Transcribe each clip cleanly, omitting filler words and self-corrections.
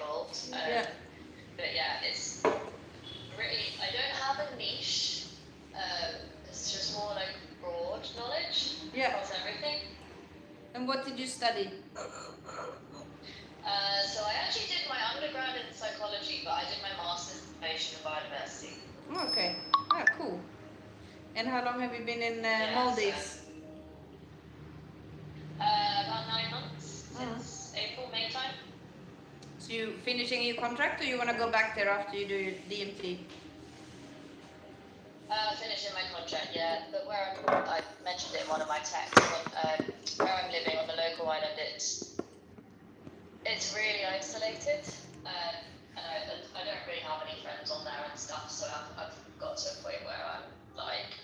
involved. Yeah. But yeah, it's really, I don't have a niche. It's just more like broad knowledge across everything. And what did you study? So I actually did my undergrad in psychology, but I did my master's in information and biodiversity. Okay. Ah, cool. And how long have you been in Maldives? About 9 months, since April, May time. So you finishing your contract, or you want to go back there after you do your DMT? Finishing my contract, yeah. But where I mentioned it in one of my texts, where I'm living on the local island, it's really isolated. And I don't really have any friends on there and stuff, so I've got to a point where I'm like,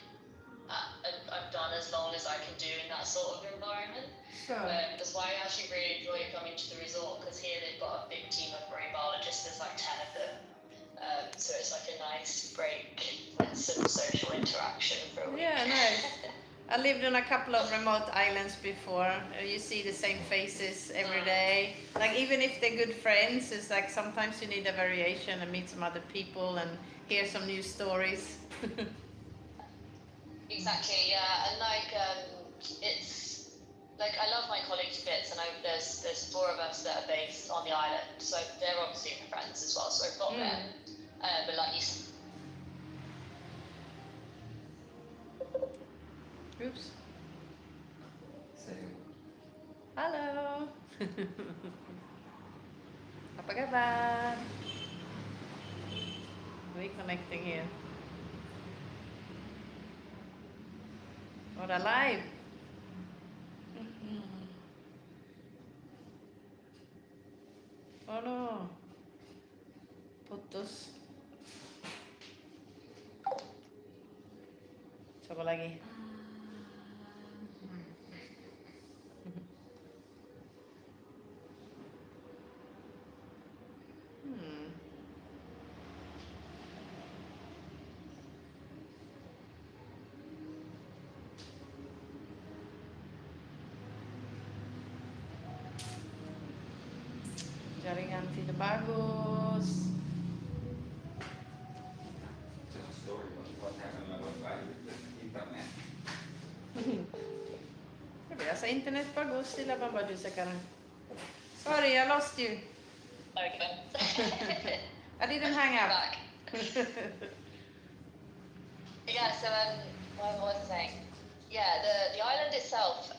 I've done as long as I can do in that sort of environment. Sure. That's why I actually really enjoy coming to the resort, because here they've got a big team of marine biologists. There's like 10 of them. So it's like a nice break with some social interaction for a week. Yeah, nice. I lived on a couple of remote islands before. You see the same faces every day. Like, even if they're good friends, it's like sometimes you need a variation and meet some other people and hear some new stories. Exactly, yeah. And like, it's like, I love my colleagues bits, and there's 4 of us that are based on the island, so they're obviously my friends as well. So I've got them. But like you. Oops. Halo. Apa kabar? We connecting here. What a live. Oh no. Putus. Coba lagi. Jaringan tidak bagus. Biasa internet bagus, sila bang baju sekarang? Sorry, I lost you. Okay. I didn't hang up. Back. Yeah, so what was I saying? Yeah, the island itself,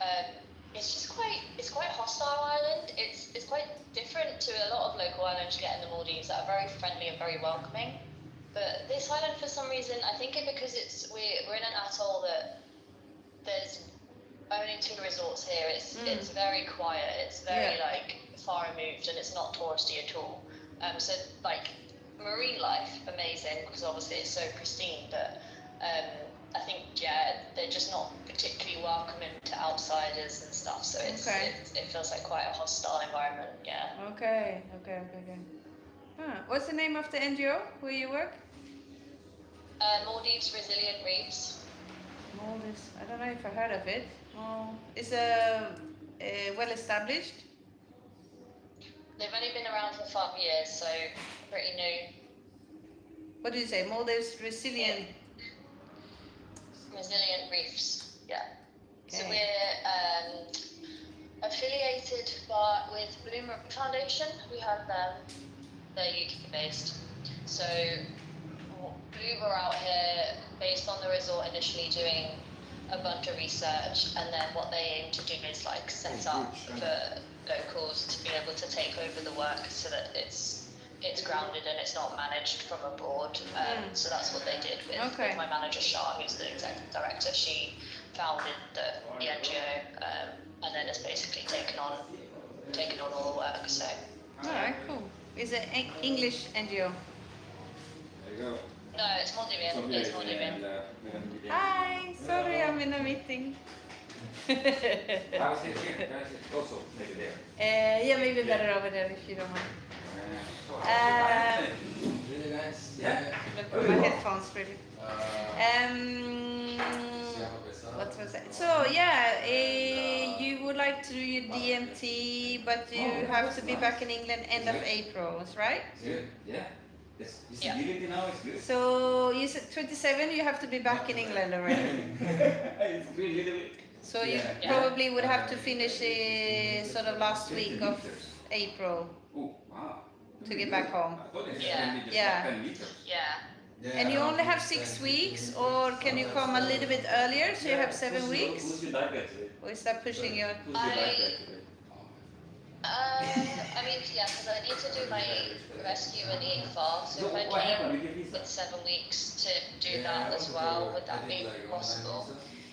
it's quite hostile island. It's quite different to a lot of local islands you get in the Maldives that are very friendly and very welcoming. But this island, for some reason, I think because we're in an atoll that there's only 2 resorts here. It's very quiet. It's very like far removed, and it's not touristy at all. So like marine life, amazing, because obviously it's so pristine. But I think they're just not particularly welcoming to outsiders and stuff. So it feels like quite a hostile environment. Yeah. Okay. What's the name of the NGO where you work? Maldives Resilient Reefs. Maldives. I don't know if I heard of it. It's well established. They've only been around for 5 years, so pretty new. What did you say? Maldives Resilient. Resilient Reefs. Yeah. Okay. So we're affiliated with Bloomer Foundation. We have they're UK based. So we were out here based on the resort initially doing a bunch of research, and then what they aim to do is like set up for locals to be able to take over the work so that it's grounded and it's not managed from abroad. So that's what they did with my manager Shah, who's the executive director. She founded the NGO, and then has basically taken on all the work. So. Alright, cool. Is it English NGO? There you go. No, it's Maldivian. It's Maldivian. Hi, sorry, I'm in a meeting. How is it here? Also, maybe there. Yeah, maybe better over there if you don't mind. Really nice. Yeah. Look at my headphones, really. what was that? So yeah, you would like to do your DMT, but you have to be back in England end of April, right? Good. Yeah. It's Yeah. visibility now is good. So you said 27, you have to be back in England already. It's good little bit. So you Yeah. probably would have to finish sort of last week of April Oh, wow. to get back home. I thought it's Yeah. only just Yeah. 10 meters. Yeah. And you only have 6 weeks, or can you come a little bit earlier so you have 7 Who's weeks? your diabetes? Or is that pushing you? Who's your diabetes? I mean, yeah, because I need to do my rescue in the fall, so if I What happened came with your visa? with 7 weeks to do that as well, would that be possible?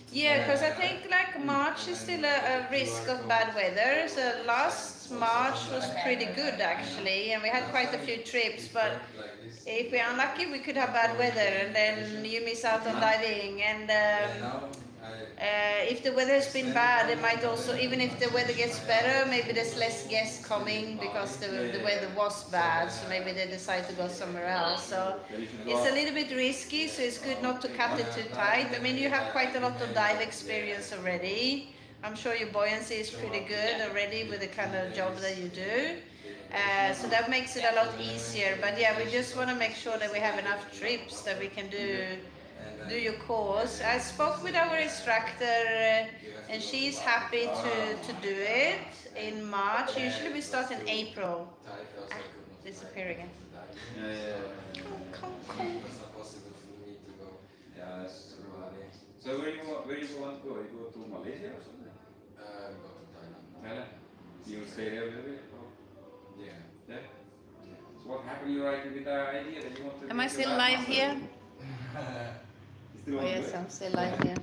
Yeah, because I think like March is still a risk of bad weather. So last March was pretty good actually, and we had quite a few trips. But if we're unlucky, we could have bad weather, and then you miss out on diving. And if the weather has been bad, it might also, even if the weather gets better, maybe there's less guests coming because the weather was bad. So maybe they decide to go somewhere else. So it's a little bit risky. So it's good not to cut it too tight. I mean, you have quite a lot of dive experience already. I'm sure your buoyancy is pretty good already with the kind of job that you do. So that makes it a lot easier. But yeah, we just want to make sure that we have enough trips that we can do your course. I spoke with our instructor and she's happy to do it in March. Usually we start in April. Disappear again. Come. Yeah, that's true. So where you want to go? You go to Malaysia or something? Thailand. You stay there a little bit? Or? Yeah. So what happened? You writing with the idea that you want to? Am I still live here? You still Oh want to yes, do it? I'm still live here.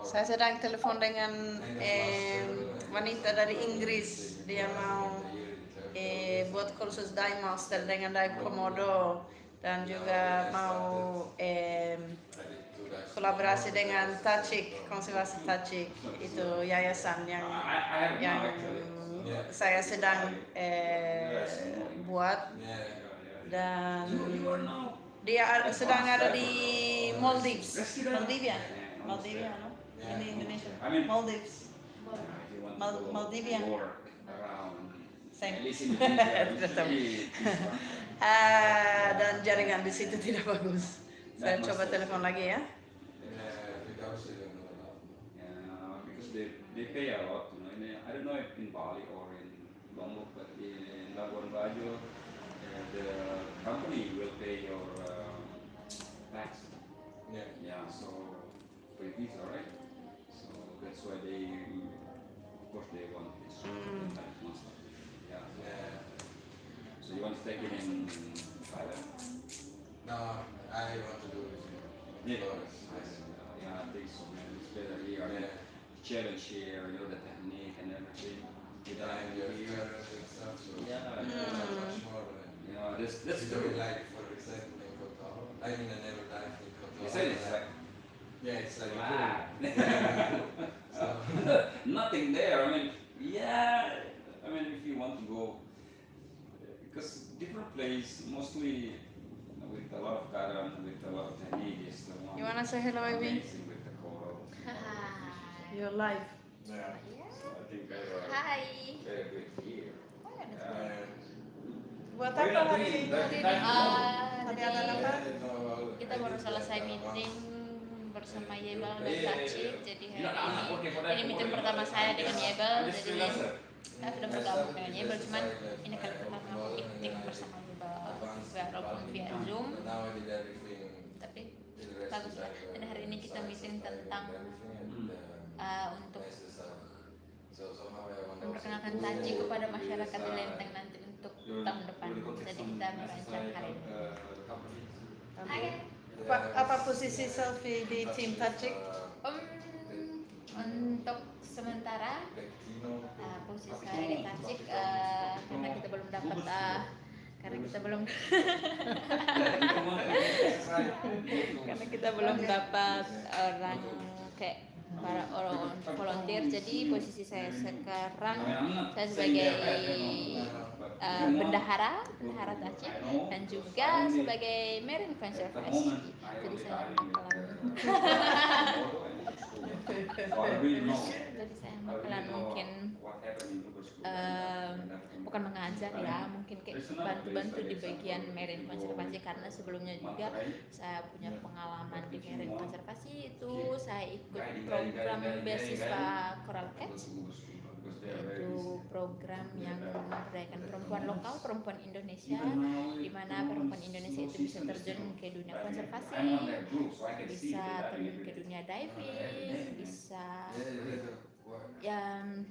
Saya sedang telepon dengan wanita dari Inggris. Dia mau buat kursus dive master dengan dive komodo dan juga mau kolaborasi dengan Tajik, konservasi Tajik. Itu yayasan yang saya sedang buat, dan dia sedang ada di Maldives, Maldivia, no? In Indonesia, Maldives, Maldivia, same. Dan jaringan di situ tidak bagus. Saya coba telepon lagi ya. Because they pay a lot, you know. I don't know if in Bali or in Lombok, but in Labuan Bajo, the company will pay your tax. Yeah. So for your visa, right? So that's why they, of course, they want this tax master. Yeah. So you want to take it in Thailand? No, I want to do it in Flores. Yeah, I think so, man. It's better here. I mean, challenge here, you know, the technique and everything. And your curves and stuff, so Yeah. much more. You know, that's You do good. it like, for example, in Kotor. I mean, I never dived in Kotor. You said it's like, Yeah, it's like a ah. So, Nothing there. I mean, yeah. I mean, if you want to go, because different place, mostly with a lot of current, with a lot of technique, is the one. You wanna say hello, Ivy? amazing with the coral. You're live. yeah. So I think they were Hai. very good here. Buat Why apa not hari doing ini? that? Tadi ada apa? Kita baru selesai meeting bersama Yebel dan Tajik. Jadi hari ini meeting pertama saya dengan Yebel. Jadi saya sudah bergabung dengan Yebel, cuman ini kali pertama meeting bersama Yebel, walaupun via Zoom. Tapi bagus lah. Dan hari ini kita meeting tentang untuk memperkenalkan Tajik kepada masyarakat di Lenteng nanti untuk tahun depan. Jadi kita merancang hari ini. Hai. Apa posisi Selfie di tim Tajik? Untuk sementara posisi saya di Tajik karena kita belum dapat karena kita belum dapat orang kayak para orang volunteer, jadi posisi saya sekarang saya sebagai bendahara Tacip, dan juga sebagai marine conservancy. Jadi saya bakalan mungkin bukan mengajar ya, mungkin kayak bantu-bantu di bagian marine konservasi, karena sebelumnya juga saya punya pengalaman di marine konservasi. Itu saya ikut program beasiswa Coral Catch, yaitu program yang memberdayakan perempuan lokal, perempuan Indonesia, di mana perempuan Indonesia itu bisa terjun ke dunia konservasi, bisa terjun ke dunia diving, bisa yang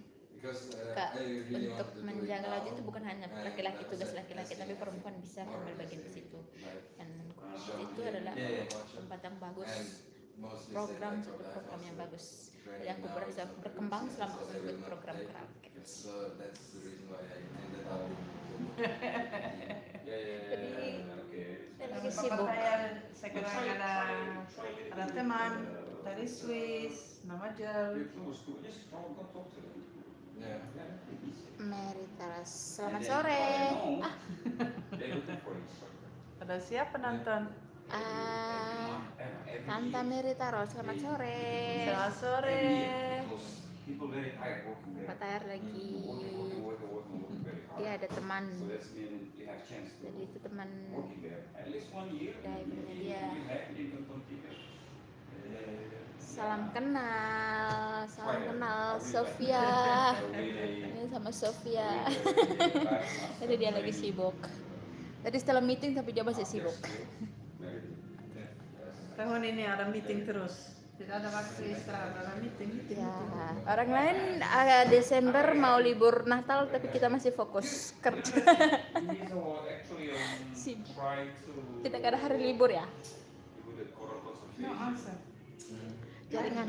untuk menjaga laut itu bukan hanya laki-laki, tugas laki-laki, tapi perempuan bisa ambil bagian di situ. Dan itu adalah tempat yang bagus, satu program yang bagus. Jadi aku berhasil berkembang selama mengikuti program Krakatau. Jadi lagi sibuk. Sekarang ada teman dari Swiss, nama Jel. Mary Taras, selamat sore. Ada siapa penonton? Tante Mary Taras, selamat sore. Selamat sore. Pak Tayar lagi, dia ada teman, jadi itu teman divingnya dia. Salam kenal Sofia. Ini sama Sofia. Jadi dia lagi sibuk. Tadi setelah meeting tapi dia masih sibuk. Tahun ini ada meeting terus. Tidak ada waktu istirahat, ada meeting. Ya, orang lain Desember mau libur Natal tapi kita masih fokus kerja. Sibuk. Tidak ada hari libur ya? No answer. Jaringan.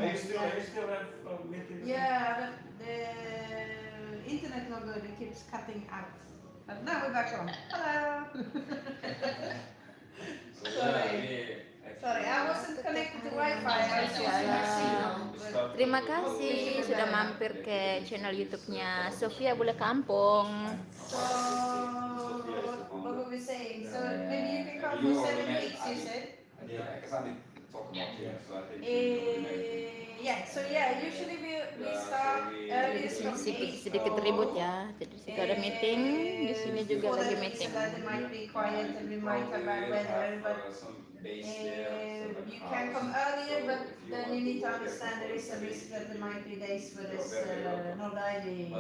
Yeah, but the internet no good. It keeps cutting out. But now we're back on. Hello. Sorry, I wasn't connected to Wi-Fi. Terima kasih sudah mampir ke channel YouTube-nya Sofia BuleKampung. So, what were we saying? So maybe you can come for 7 weeks, you said? Usually we start early from 8. Sedikit ribut ya. Jadi situ ada meeting, di sini juga lagi meeting. It might be quiet and we might have bad weather, but you can come earlier, but then you need to understand there is a risk that there might be days where there's no diving.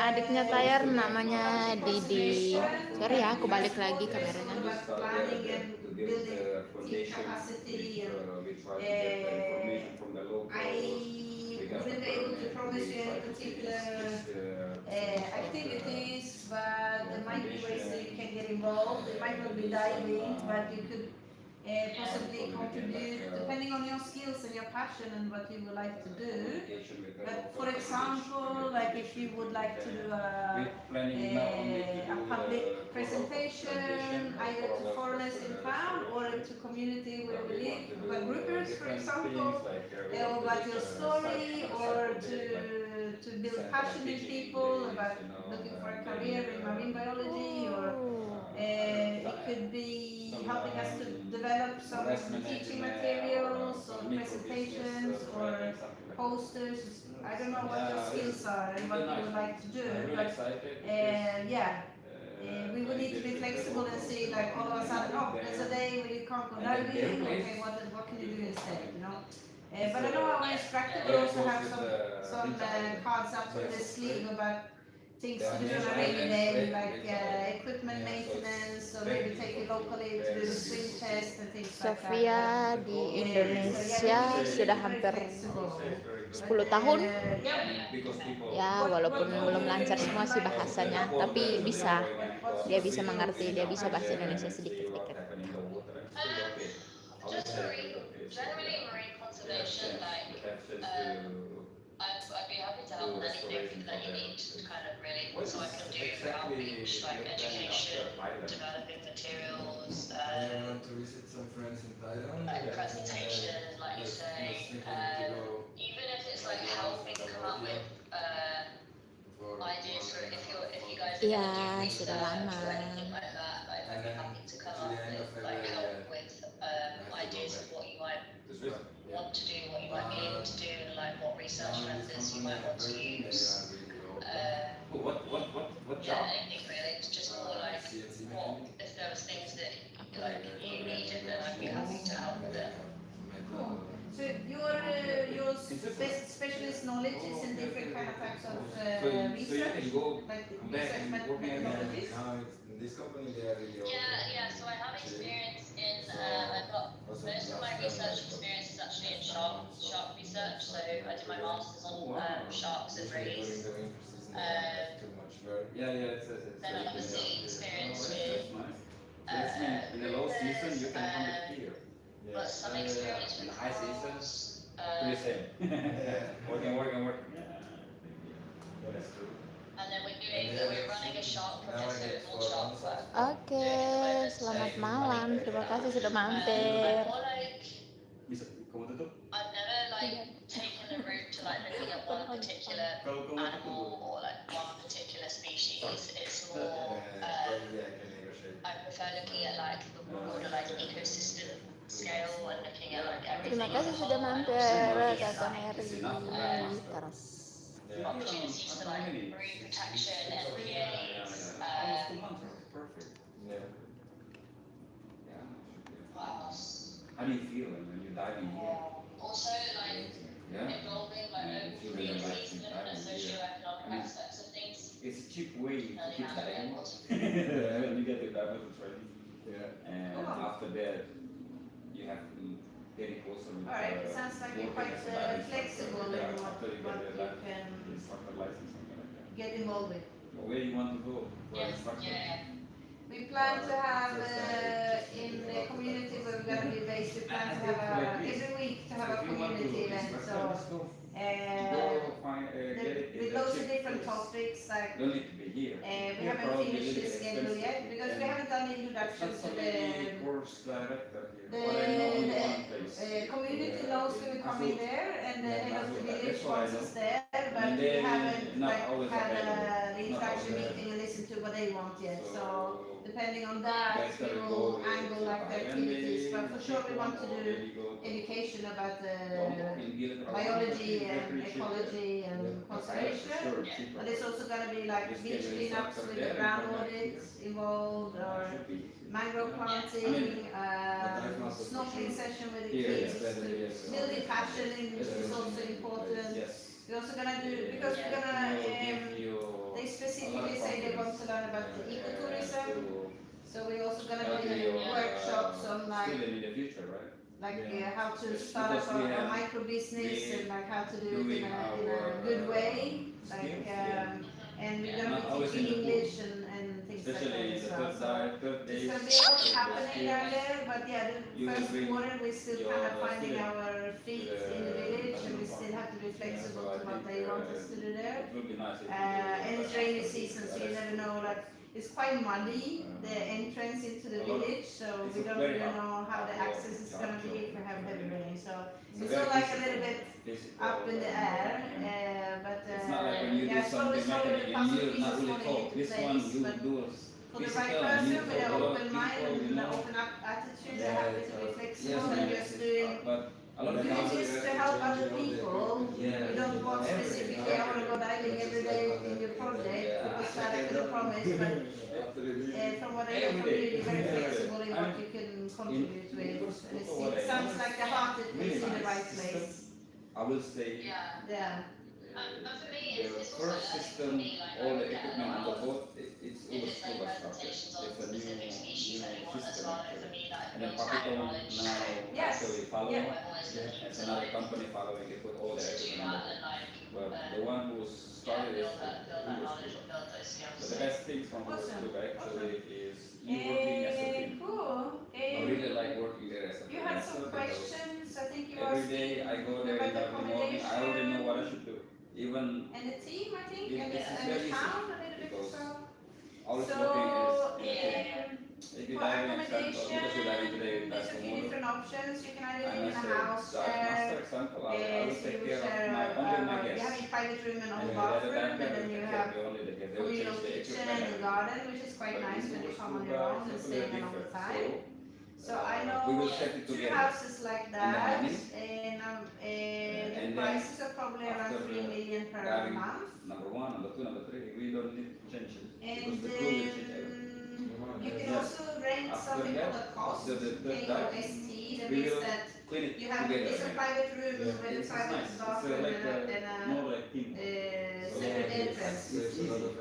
Adiknya Tayar namanya Didi. Sorry ya, aku balik lagi kameranya. Planning and building team capacity and I wouldn't be able to promise you any particular activities, but there might be ways that you can get involved. It might not be diving, but you could possibly contribute depending on your skills and your passion and what you would like to do. But for example, like if you would like to do a public presentation either to foreigners in town or to community where we live, about groupers for example, or about your story, or to build passion in people about looking for a career in marine biology, or it could be helping us to develop some teaching materials or presentations or posters. I don't know what your skills are and what you would like to do, but we would need to be flexible and see, like, all of a sudden, oh, there's a day where you can't go diving, okay, what can you do instead, you know? But I know our instructor will also have some cards up in the sleeve about things to do on a rainy day, like equipment maintenance, or maybe take it locally to do the swing test and things like that. Sofia di Indonesia sudah hampir 10 tahun. Ya, walaupun belum lancar semua sih bahasanya, tapi bisa. Dia bisa mengerti, dia bisa bahasa Indonesia sedikit-sedikit. Just generally marine conservation, like I'd be happy to help on anything that you need, kind of really. So I can do outreach, like education, developing materials, want to visit some friends in Thailand. like presentation, like you say. Even if it's like helping come up with ideas for if you guys don't Iya, want to do sudah research lama. or anything like that. Like I'd be happy to come up with like help with ideas of what you might want to do, what you might be able to do, and like what research methods you might want to use. What Yeah, job? anything really. It's just more like what if there was things that like you needed, then I'd be happy to help with it. Cool. So your specialist knowledge is in different kind of types of So you research, can go like come back research and work again. methodologies. Now in this company they are really Yeah. So I have experience in. I've got most of my research experience is actually in shark research. So I did my masters on sharks and rays. too much work. Yeah, it's Then very obviously good. experience That's with. nice. That's in the low season you can come back here. But some experience In with the high season, corals. pretty same. Working. That's true. And then we're running a shark project, so it's all shark work. Oke, selamat malam. Terima kasih sudah I'm mampir. more like Bisa kamu tutup? I've never like taken the route to like looking at one particular Kalau kamu tutup. animal or like one particular species. It's more Probably I can negotiate. I prefer looking at like the broader like ecosystem scale and looking at like everything. Terima kasih as a sudah whole, and mampir, also looking at, Kakak like, Mary. Terus. opportunities for like marine protection, NPAs. Almost 2 months. Perfect. Yeah. Yeah. What else? How do you feel when you dive in here? Also like Yeah. involving like communities and the socio-economic aspects of things. It's a cheap way to Learning keep how to be diving. able to. When you get the diver training, Yeah. and after that, you have to get closer with All right, it sounds like you're quite flexible in what after you you get the can instructor license, something like that. get involved with. Where you want to go for Yes, instructor? yeah. We plan to have in the community where we're going to be based. We plan to have every week to have a community event. So with loads of different topics, like Don't need to be here. we haven't finished the schedule yet because we haven't done the introduction to the course director here. What I know in one place. community knows we will come in there, and the head of the village wants us there, but And we then haven't not like always had available. the introduction Not always meeting and listen to what they want yet. So depending on guys that, we gotta will go angle like the activities, but for sure we want to do education about the biology and ecology and conservation. But it's also going to be like beach cleanups with the ground audits involved, or mangrove planting, snorkeling session with the kids, building passion, which is also important. We're also going to do, because we're going to, they specifically say they want to learn about the ecotourism. So we're also going to do workshops on like Still in the future, right? how to start up a micro business and like how to do it in a good way, like and we're gonna be teaching English and things like that Especially as the well. So third day. there's gonna be a lot happening down there, but yeah, the first quarter we're still kind of finding our feet in the village, and we still have to be flexible to what they want us to do there. It would be nice if And it's rainy season, so you never know. Like it's quite muddy, the entrance into the village, so we don't really know how the access is gonna be if we have heavy rain. So it's all like a little bit up in the air, but it's not like when you do yeah, slowly, something slowly the mechanic puzzle and you're not pieces really falling taught. into This one place. you But do for the physical right and you person with an follow open mind people, you and an know. open up attitude, they're happy to be flexible and just doing. But a lot of Doing times this to help other people. You don't want specifically, I want to go diving every day in your project because that I can promise, but from what I hear from you, you're very flexible in what you can contribute with. And it sounds like the heart is in the right place. I will say Yeah. Yeah. And for me, the it's also first like system, for me, like all I the look at equipment on the a lot boat, it's in always this like super structured. presentations on It's a specific species that we want as system. well, and for me that And then builds my Pakistan knowledge. now Yes. actually follow. Yeah. I'm always looking It's to another like company following. They put all the to do equipment on that the and like boat. But the one who started it, build that knowledge or build those skills. But the best thing from Awesome. Logistical actually is you working as a team. Cool. I really like working there as a You team. had myself some because questions, I think you every asked. day I go there in the morning, I already know what I should do. Even And the team, I think, Yeah, and this is the very town a little bit because as well. always So, looking is if you for dive in example, accommodation, because you dive in today, there's that's a few tomorrow. different options. You can either And live in as a a house, master example, I will so take you care share, of my only my you have guests. a private room and And own the other bathroom, time and then you have only the guests. They will communal change the kitchen equipment and garden, which is quite nice when you come on your own and staying a long time. So I we will know check it 2 together. houses like that, morning. and the And then prices are probably around after 3 million per having month. number 1, number 2, number 3, we don't need to change it And because the crew will change everything. you can Yes. also rent After something that, called a cost, after the third time, KOST, that we means will that clean it you have together. it's a private room Yeah. with a It's private nice. It's bathroom like and a more like team. separate entrance. There's a lot of